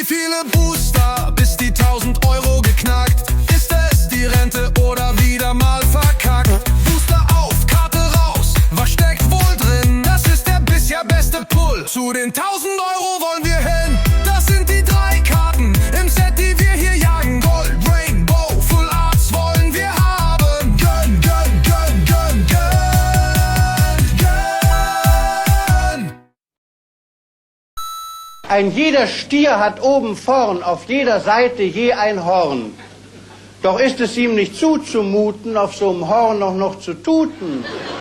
viele Booster, bis die 1000 Euro geknackt? Ist es die Rente oder wieder mal verkackt? Booster auf, Karte raus, was steckt wohl drin? Das ist der bisher beste Pull. Zu den 1000 Euro wollen wir hin. Das sind die 3 Karten im Set, die wir hier jagen. Gold, Rainbow, Full Arts wollen wir haben. Gönn, gönn, gönn, gönn, gönn, gönn. Ein jeder Stier hat oben vorn auf jeder Seite je ein Horn. Doch ist es ihm nicht zuzumuten, auf so einem Horn auch noch zu tuten.